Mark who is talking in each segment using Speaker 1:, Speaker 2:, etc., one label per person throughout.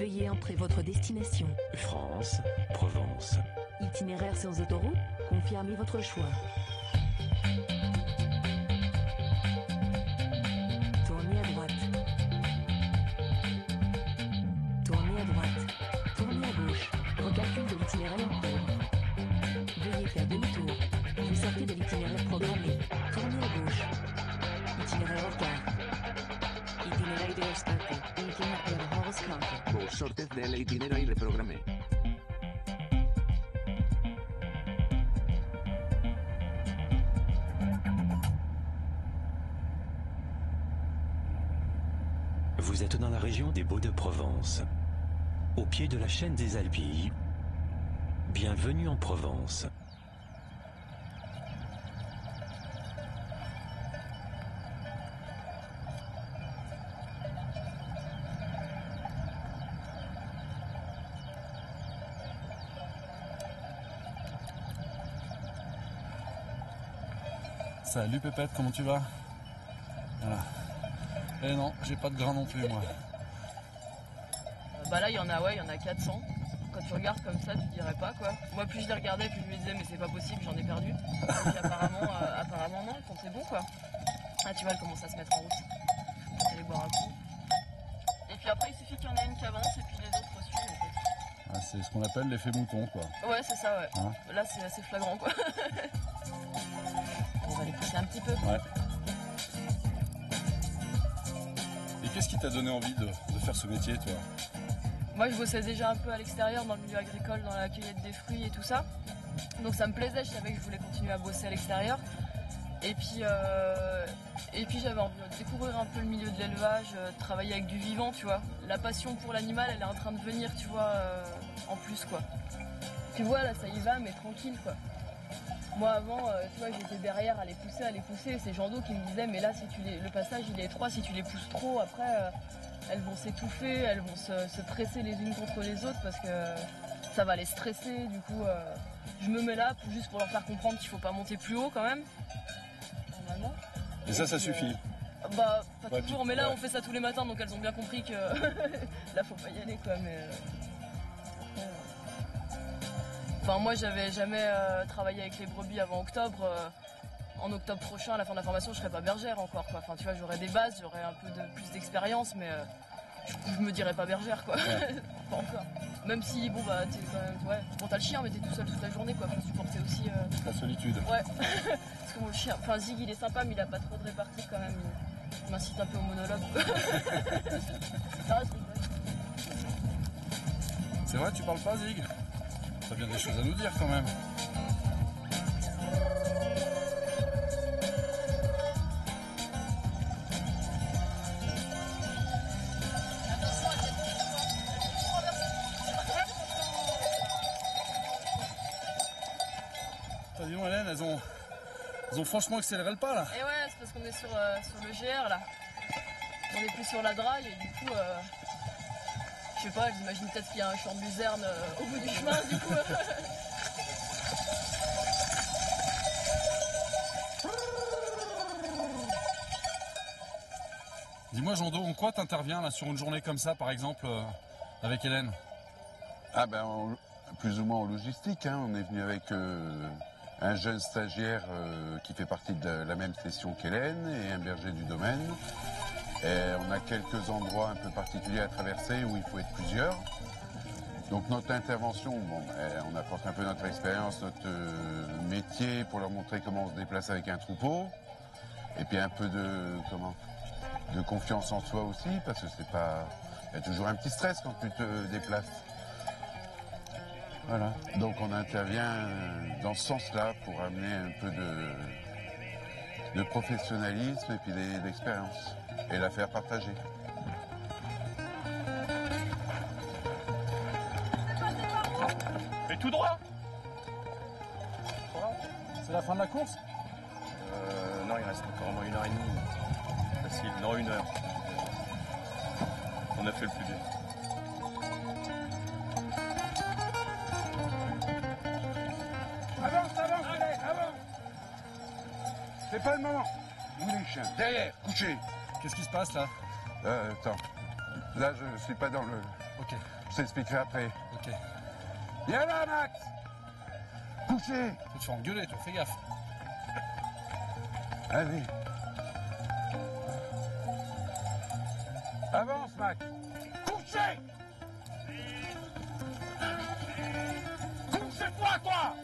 Speaker 1: Veuillez entrer votre destination.
Speaker 2: France, Provence.
Speaker 1: Itinéraire sans autoroute, confirmez votre choix. Tournez à droite. Tournez à droite. Tournez à gauche. Recalcul de l'itinéraire en cours. Veuillez faire demi-tour. Vous sortez de l'itinéraire programmé. Tournez à gauche. Itinéraire hors gare. Itinerario starte. Itinéraire hors gare.
Speaker 3: Vos sortes del itinerario reprogramé.
Speaker 2: Vous êtes dans la région des Baux-de-Provence, au pied de la chaîne des Alpilles. Bienvenue en Provence.
Speaker 4: Salut Pépette, comment tu vas? Voilà. Eh non, j'ai pas de grain non plus moi.
Speaker 5: Bah là il y en a 400. Quand tu regardes comme ça, tu dirais pas quoi. Moi plus je les regardais, plus je me disais mais c'est pas possible, j'en ai perdu. Et puis, apparemment non, quand c'est bon quoi. Ah tu vois, elle commence à se mettre en route. Je vais aller boire un coup. Et puis après il suffit qu'il y en ait une qui avance et puis les autres suivent en fait.
Speaker 4: Ah, c'est ce qu'on appelle l'effet mouton quoi.
Speaker 5: Ouais c'est ça ouais.
Speaker 4: Hein?
Speaker 5: Là c'est assez flagrant quoi. On va les pousser un petit peu.
Speaker 4: Ouais. Et qu'est-ce qui t'a donné envie de faire ce métier toi?
Speaker 5: Moi je bossais déjà un peu à l'extérieur dans le milieu agricole, dans la cueillette des fruits et tout ça. Donc ça me plaisait, je savais que je voulais continuer à bosser à l'extérieur. Et puis j'avais envie de découvrir un peu le milieu de l'élevage, travailler avec du vivant, tu vois. La passion pour l'animal, elle est en train de venir, tu vois, en plus quoi. Tu vois là ça y va mais tranquille quoi. Moi avant, tu vois, j'étais derrière à les pousser. C'est Jean Do qui me disait mais là si le passage il est étroit, si tu les pousses trop après elles vont s'étouffer, elles vont se presser les unes contre les autres parce que ça va les stresser. Du coup, je me mets là juste pour leur faire comprendre qu'il faut pas monter plus haut quand même. Normalement.
Speaker 4: Et ça suffit?
Speaker 5: Bah, pas
Speaker 4: Ouais,
Speaker 5: toujours,
Speaker 4: puis,
Speaker 5: mais là
Speaker 4: ouais.
Speaker 5: on fait ça tous les matins donc elles ont bien compris que là faut pas y aller quoi. Mais enfin, moi j'avais jamais travaillé avec les brebis avant octobre. En octobre prochain, à la fin de la formation, je serai pas bergère encore quoi. Enfin, tu vois, j'aurai des bases, j'aurai un peu plus d'expérience, mais je me dirais pas bergère quoi.
Speaker 4: Ouais.
Speaker 5: Pas encore. Même si bon bah t'es quand même, ouais. Bon t'as le chien, mais t'es tout seul toute la journée quoi. Faut supporter aussi.
Speaker 4: La solitude.
Speaker 5: Ouais. Parce que bon, le chien, enfin Zig il est sympa, mais il a pas trop de répartie quand même. Il m'incite un peu au monologue. Ça reste rigolo.
Speaker 4: C'est vrai, tu parles pas Zig? T'as bien des choses à nous dire quand même. Dis donc Hélène, elles ont franchement accéléré le pas là.
Speaker 5: Et ouais, c'est parce qu'on est sur le GR là. On est plus sur la drague et du coup, je sais pas, j'imagine peut-être qu'il y a un champ de luzerne au bout du chemin du coup.
Speaker 4: Dis-moi Jean Do, en quoi t'interviens là sur une journée comme ça par exemple avec Hélène?
Speaker 6: Ah ben plus ou moins en logistique, hein. On est venu avec un jeune stagiaire qui fait partie de la même session qu'Hélène et un berger du domaine. Et on a quelques endroits un peu particuliers à traverser où il faut être plusieurs. Donc notre intervention, bon, on apporte un peu notre expérience, notre métier pour leur montrer comment on se déplace avec un troupeau. Et puis un peu de confiance en soi aussi, parce que c'est pas, il y a toujours un petit stress quand tu te déplaces. Voilà. Donc on intervient dans ce sens-là pour amener un peu de professionnalisme et puis d'expérience et la faire partager.
Speaker 7: Et tout droit.
Speaker 4: C'est la fin de la course?
Speaker 7: Non, il reste encore au moins 1h30. Facile, non 1 heure. On a fait le plus dur.
Speaker 6: Avance, allez, avance. C'est pas le moment. Vous les chiens, derrière, couchez.
Speaker 4: Qu'est-ce qui se passe là?
Speaker 6: Attends. Là, je suis pas dans le...
Speaker 4: Ok,
Speaker 6: Je t'expliquerai après.
Speaker 4: ok.
Speaker 6: Viens là, Max. Couché.
Speaker 4: Tu te fais engueuler, toi, fais gaffe.
Speaker 6: Allez. Avance, Max. Couché. Couchez-toi, toi.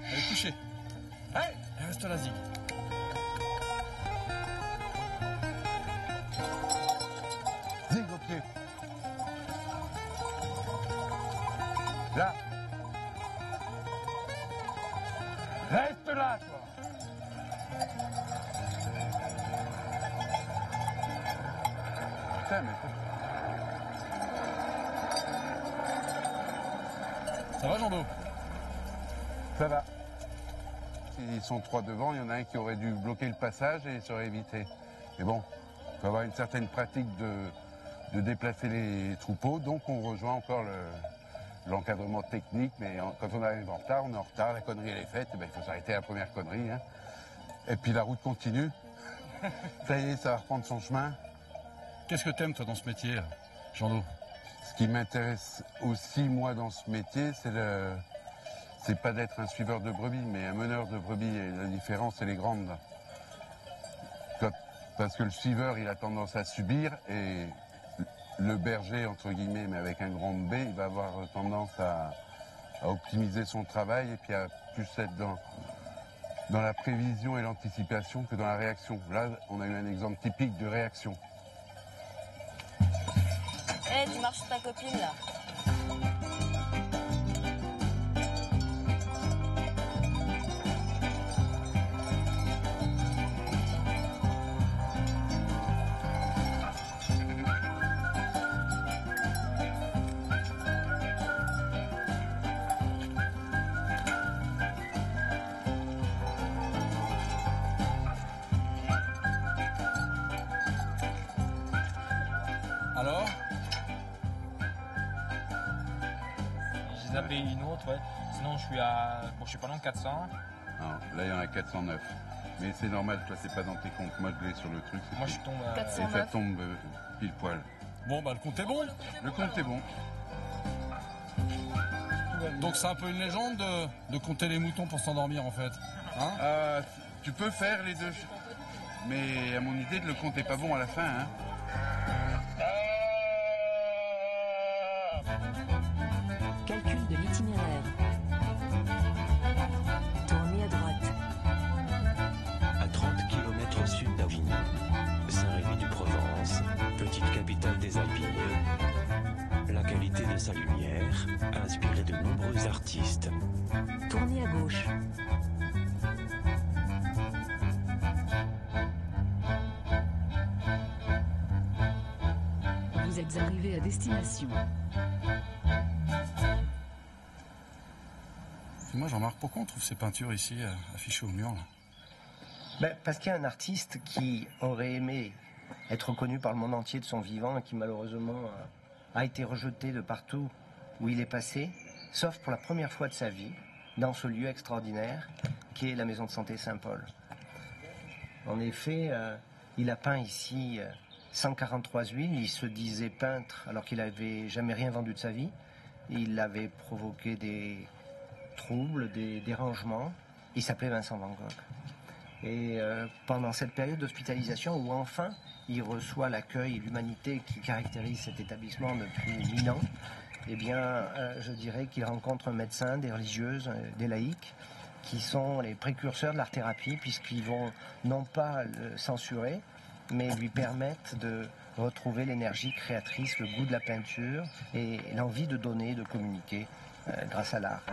Speaker 4: Allez, couché.
Speaker 6: Hey.
Speaker 4: Et reste là, Zig.
Speaker 6: Zig au pied. Là. Reste là, toi. Putain, mais...
Speaker 4: Ça va, Jean-Do?
Speaker 6: Ça va. Ils sont 3 devant, il y en a un qui aurait dû bloquer le passage et il serait évité. Mais bon, il faut avoir une certaine pratique de déplacer les troupeaux, donc on rejoint encore l'encadrement technique, mais quand on arrive en retard, on est en retard, la connerie elle est faite, et ben, il faut s'arrêter à la première connerie. Hein. Et puis la route continue. Ça y est, ça va reprendre son chemin.
Speaker 4: Qu'est-ce que t'aimes, toi, dans ce métier, Jean-Do?
Speaker 6: Ce qui m'intéresse aussi, moi, dans ce métier, c'est pas d'être un suiveur de brebis, mais un meneur de brebis. Et la différence, elle est grande. Parce que le suiveur, il a tendance à subir, et le berger, entre guillemets, mais avec un grand B, il va avoir tendance à optimiser son travail et puis à plus être dans la prévision et l'anticipation que dans la réaction. Là, on a eu un exemple typique de réaction.
Speaker 8: Eh, tu marches sur ta copine là.
Speaker 4: Alors?
Speaker 9: J'ai zappé une autre, ouais. Sinon, je suis à. Bon, je suis pas loin de 400.
Speaker 6: Non, là, il y en a 409. Mais c'est normal, toi, c'est pas dans tes comptes. Moi, je l'ai sur le truc.
Speaker 9: Moi, je tombe à.
Speaker 5: 400.
Speaker 6: Et ça tombe pile poil.
Speaker 4: Bon, bah, le compte est bon.
Speaker 6: Le compte est bon.
Speaker 4: Donc, c'est un peu une légende de compter les moutons pour s'endormir, en fait. Hein?
Speaker 6: Tu peux faire les deux. Mais à mon idée, le compte est pas bon à la fin. Hein.
Speaker 1: Calcul de l'itinéraire. Tournez à droite.
Speaker 2: À 30 km au sud d'Avignon, Saint-Rémy-du-Provence, petite capitale des Alpilles. La qualité de sa lumière a inspiré de nombreux artistes.
Speaker 1: Tournez à gauche. Vous êtes arrivé à destination.
Speaker 4: Moi, j'en remarque pourquoi on trouve ces peintures ici, affichées au mur, là.
Speaker 10: Ben, parce qu'il y a un artiste qui aurait aimé être reconnu par le monde entier de son vivant et qui malheureusement a été rejeté de partout où il est passé, sauf pour la première fois de sa vie, dans ce lieu extraordinaire qui est la maison de santé Saint-Paul. En effet, il a peint ici 143 huiles, il se disait peintre alors qu'il n'avait jamais rien vendu de sa vie. Il avait provoqué des troubles, des dérangements. Il s'appelait Vincent Van Gogh. Et pendant cette période d'hospitalisation où enfin il reçoit l'accueil et l'humanité qui caractérise cet établissement depuis 1000 ans, eh bien je dirais qu'il rencontre un médecin, des religieuses, des laïcs, qui sont les précurseurs de l'art-thérapie puisqu'ils vont non pas le censurer, mais lui permettent de retrouver l'énergie créatrice, le goût de la peinture et l'envie de donner, de communiquer grâce à l'art.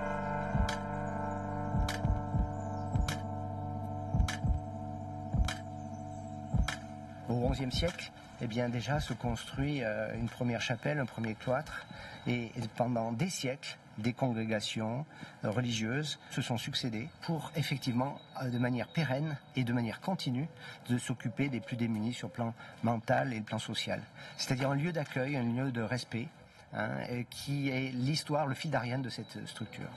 Speaker 10: Au XIe siècle, eh bien déjà se construit une première chapelle, un premier cloître, et pendant des siècles, des congrégations religieuses se sont succédées pour effectivement, de manière pérenne et de manière continue, de s'occuper des plus démunis sur le plan mental et le plan social. C'est-à-dire un lieu d'accueil, un lieu de respect, hein, et qui est l'histoire, le fil d'Ariane de cette structure.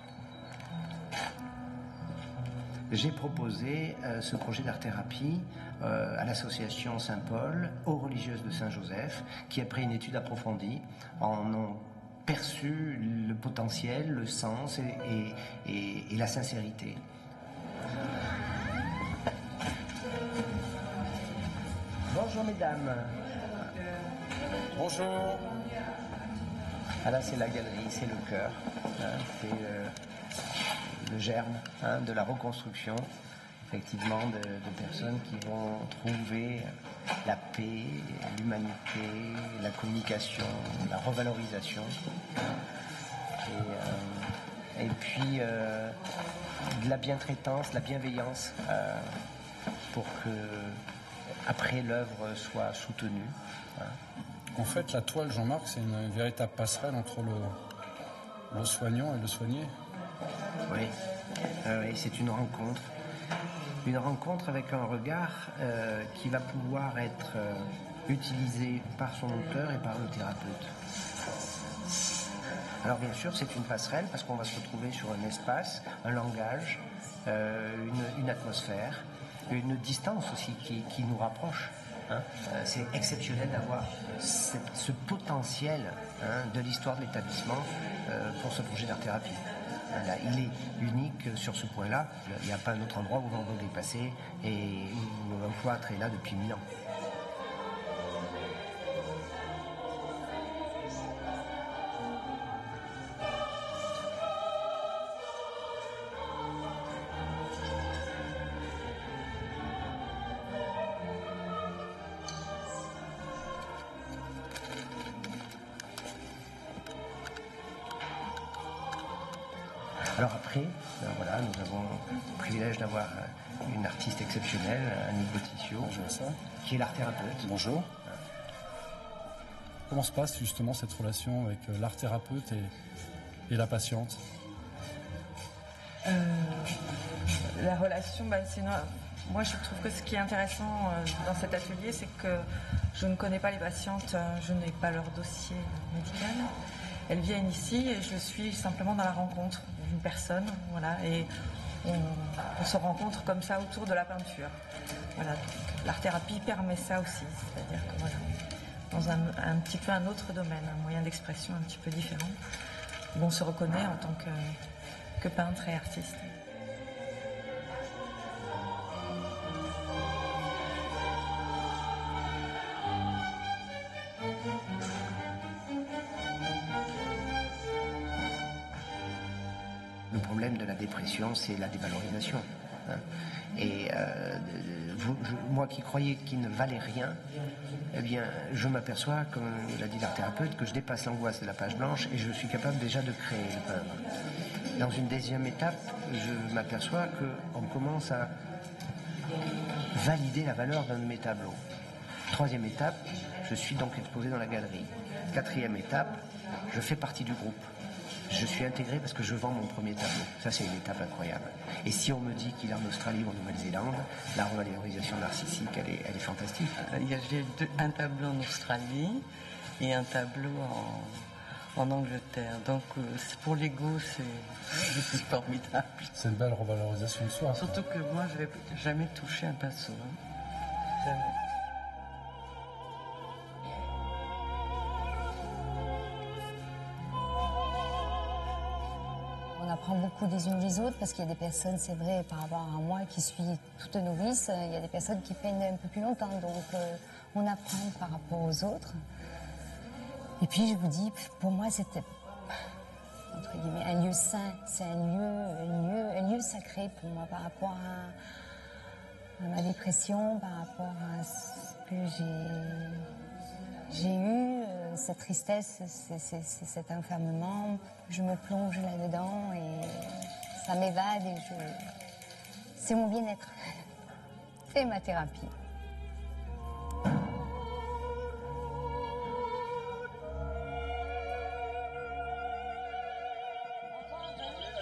Speaker 10: j'ai proposé ce projet d'art-thérapie à l'association Saint-Paul, aux religieuses de Saint-Joseph, qui après une étude approfondie en ont perçu le potentiel, le sens et la sincérité. Bonjour mesdames.
Speaker 4: Bonjour.
Speaker 10: Ah là c'est la galerie, c'est le cœur, c'est le germe de la reconstruction, effectivement, de personnes qui vont trouver la paix, l'humanité, la communication, la revalorisation. Et puis de la bientraitance, la bienveillance pour que après l'œuvre soit soutenue.
Speaker 4: En fait, la toile, Jean-Marc, c'est une véritable passerelle entre le soignant et le soigné.
Speaker 10: Oui, oui, c'est une rencontre. Une rencontre avec un regard qui va pouvoir être utilisé par son auteur et par le thérapeute. Alors bien sûr, c'est une passerelle parce qu'on va se retrouver sur un espace, un langage, une atmosphère, une distance aussi qui nous rapproche. C'est exceptionnel d'avoir ce potentiel de l'histoire de l'établissement pour ce projet d'art-thérapie. Il est unique sur ce point-là. Il n'y a pas un autre endroit où Van Gogh est passé et où un cloître est là depuis 1000 ans. Alors après, voilà, nous avons le privilège d'avoir une artiste exceptionnelle, Annick Botticiot, qui est l'art-thérapeute.
Speaker 4: Bonjour. Comment se passe justement cette relation avec l'art-thérapeute et la patiente?
Speaker 11: La relation, moi je trouve que ce qui est intéressant dans cet atelier, c'est que je ne connais pas les patientes, je n'ai pas leur dossier médical. Elles viennent ici et je suis simplement dans la rencontre d'une personne, voilà, et on se rencontre comme ça autour de la peinture. Voilà, l'art-thérapie permet ça aussi, c'est-à-dire que voilà, dans un petit peu un autre domaine, un moyen d'expression un petit peu différent, où on se reconnaît en tant que peintre et artiste.
Speaker 10: Le problème de la dépression, c'est la dévalorisation. Et moi qui croyais qu'il ne valait rien, eh bien, je m'aperçois, comme l'a dit l'art-thérapeute, que je dépasse l'angoisse de la page blanche et je suis capable déjà de créer, de peindre. Dans une deuxième étape, je m'aperçois qu'on commence à valider la valeur d'un de mes tableaux. Troisième étape, je suis donc exposé dans la galerie. Quatrième étape, je fais partie du groupe. Je suis intégré parce que je vends mon premier tableau. Ça, c'est une étape incroyable. Et si on me dit qu'il est en Australie ou en Nouvelle-Zélande, la revalorisation narcissique, elle est fantastique.
Speaker 12: J'ai un tableau en Australie et un tableau en Angleterre. Donc, pour l'ego, c'est formidable.
Speaker 4: C'est une belle revalorisation de soi.
Speaker 12: Surtout que moi, je n'avais jamais touché un pinceau. Jamais.
Speaker 13: On apprend beaucoup des unes des autres parce qu'il y a des personnes, c'est vrai, par rapport à moi qui suis toute novice, il y a des personnes qui peignent un peu plus longtemps, donc on apprend par rapport aux autres. Et puis je vous dis, pour moi c'était entre guillemets un lieu saint, c'est un lieu sacré pour moi par rapport à ma dépression, par rapport à ce que j'ai eu, cette tristesse, cet enfermement. Je me plonge là-dedans et ça m'évade et c'est mon bien-être. C'est ma thérapie.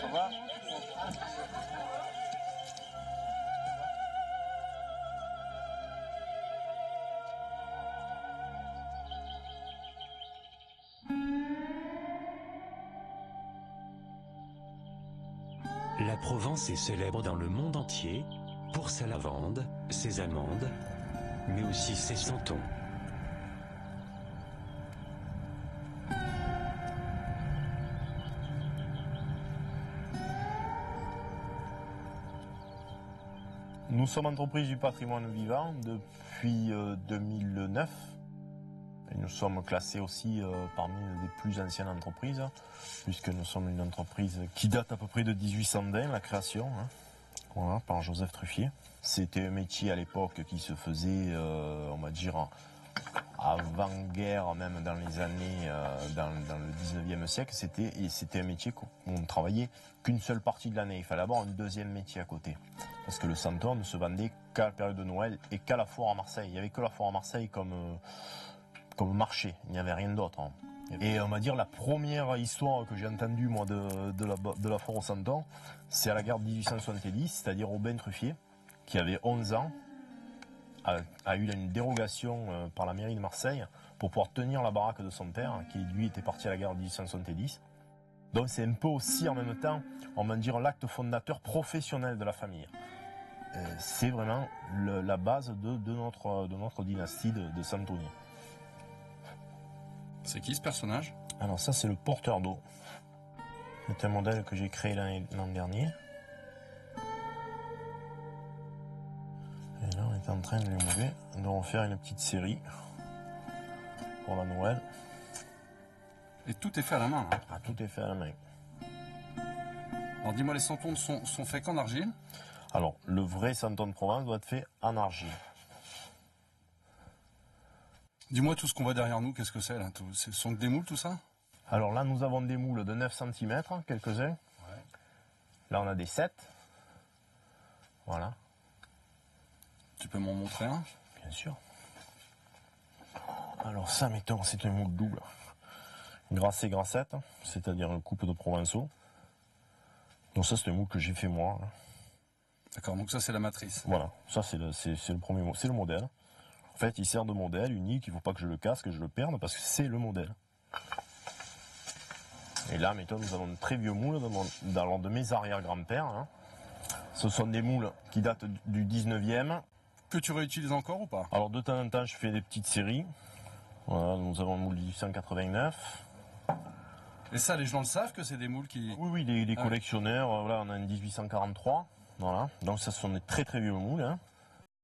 Speaker 7: Au revoir.
Speaker 2: La Provence est célèbre dans le monde entier pour sa lavande, ses amandes, mais aussi ses santons.
Speaker 7: Nous sommes entreprise du patrimoine vivant depuis 2009. Et nous sommes classés aussi parmi les plus anciennes entreprises, puisque nous sommes une entreprise qui date à peu près de 1820, la création, hein, voilà, par Joseph Truffier. C'était un métier à l'époque qui se faisait, on va dire, avant-guerre, même dans les années, dans le 19e siècle. C'était un métier où on ne travaillait qu'une seule partie de l'année. Il fallait avoir un deuxième métier à côté. Parce que le santon ne se vendait qu'à la période de Noël et qu'à la foire à Marseille. Il n'y avait que la foire à Marseille comme marché, il n'y avait rien d'autre. Hein. Et on va dire la première histoire que j'ai entendue moi de la foire au santon, c'est à la guerre de 1870, c'est-à-dire Aubin Truffier, qui avait 11 ans, a eu une dérogation par la mairie de Marseille pour pouvoir tenir la baraque de son père, qui lui était parti à la guerre de 1870. Donc c'est un peu aussi en même temps, on va dire, l'acte fondateur professionnel de la famille. C'est vraiment la base de notre dynastie de Santoniens.
Speaker 4: C'est qui ce personnage?
Speaker 7: Alors ça c'est le porteur d'eau. C'est un modèle que j'ai créé l'an dernier. Et là on est en train de l'émouler, de refaire une petite série pour la Noël.
Speaker 4: Et tout est fait à la main, hein.
Speaker 7: Ah, tout est fait à la main.
Speaker 4: Alors dis-moi, les santons sont faits qu'en argile?
Speaker 7: Alors le vrai santon de Provence doit être fait en argile.
Speaker 4: Dis-moi tout ce qu'on voit derrière nous, qu'est-ce que c'est là? Ce sont que des moules tout ça?
Speaker 7: Alors là nous avons des moules de 9 cm, quelques-uns.
Speaker 4: Ouais.
Speaker 7: Là on a des 7. Voilà.
Speaker 4: Tu peux m'en montrer un?
Speaker 7: Bien sûr. Alors ça, mettons, c'est un moule double. Grassé grassette, c'est-à-dire une coupe de Provençaux. Donc ça c'est un moule que j'ai fait moi.
Speaker 4: D'accord, donc ça c'est la matrice.
Speaker 7: Voilà, ça c'est le premier moule, c'est le modèle. En fait, il sert de modèle unique, il ne faut pas que je le casse, que je le perde, parce que c'est le modèle. Et là, mettons, nous avons un très vieux moule de mes arrière-grands-pères. Hein. Ce sont des moules qui datent du 19e.
Speaker 4: Que tu réutilises encore ou pas?
Speaker 7: Alors de temps en temps, je fais des petites séries. Voilà, nous avons le moule 1889.
Speaker 4: Et ça, les gens le savent que c'est des moules qui...
Speaker 7: Oui, les collectionneurs, voilà, on a un 1843. Voilà, donc ça ce sont des très très vieux moules. Hein.